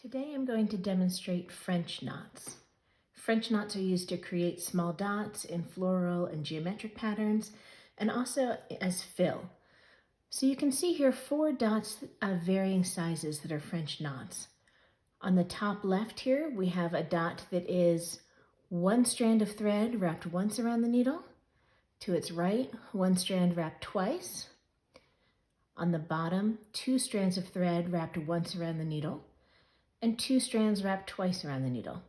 Today I'm going to demonstrate French knots. French knots are used to create small dots in floral and geometric patterns, and also as fill. So you can see here 4 dots of varying sizes that are French knots. On the top left here, we have a dot that is 1 strand of thread wrapped once around the needle. To its right, 1 strand wrapped twice. On the bottom, 2 strands of thread wrapped once around the needle, and 2 strands wrapped twice around the needle.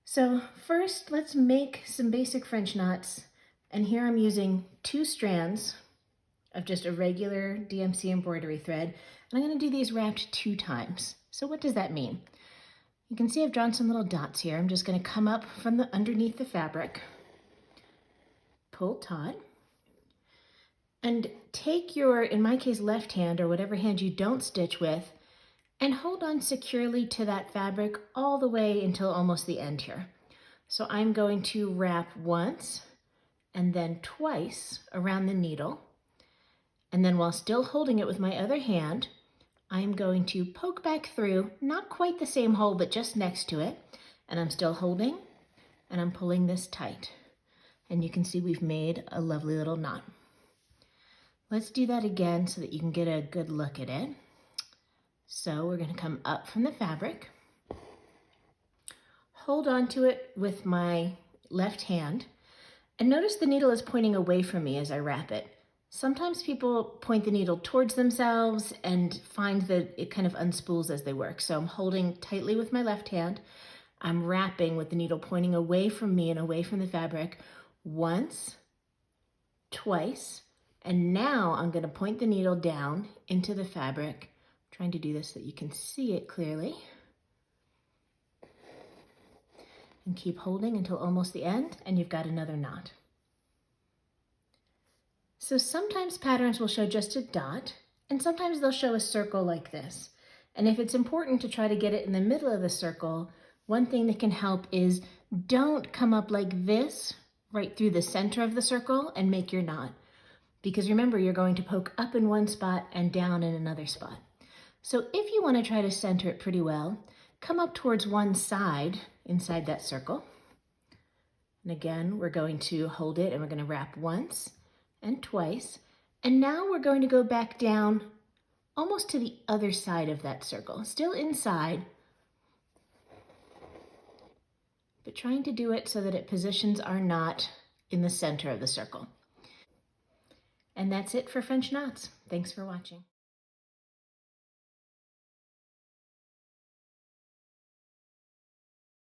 So first, let's make some basic French knots. And here I'm using 2 strands of just a regular DMC embroidery thread. And I'm going to do these wrapped 2 times. So what does that mean? You can see I've drawn some little dots here. I'm just going to come up from underneath the fabric, pull taut, and take your, in my case, left hand or whatever hand you don't stitch with, and hold on securely to that fabric all the way until almost the end here. So I'm going to wrap once and then twice around the needle. And then while still holding it with my other hand, I'm going to poke back through, not quite the same hole, but just next to it. And I'm still holding, and I'm pulling this tight. And you can see we've made a lovely little knot. Let's do that again so that you can get a good look at it. So we're going to come up from the fabric, hold on to it with my left hand, and notice the needle is pointing away from me as I wrap it. Sometimes people point the needle towards themselves and find that it kind of unspools as they work. So I'm holding tightly with my left hand. I'm wrapping with the needle pointing away from me and away from the fabric once, twice, and now I'm going to point the needle down into the fabric. Trying to do this so that you can see it clearly. And keep holding until almost the end, and you've got another knot. So sometimes patterns will show just a dot, and sometimes they'll show a circle like this. And if it's important to try to get it in the middle of the circle, one thing that can help is don't come up like this right through the center of the circle and make your knot. Because remember, you're going to poke up in one spot and down in another spot. So if you want to try to center it pretty well, come up towards one side inside that circle. And again, we're going to hold it and we're going to wrap once and twice. And now we're going to go back down almost to the other side of that circle, still inside, but trying to do it so that it positions our knot in the center of the circle. And that's it for French knots. Thanks for watching.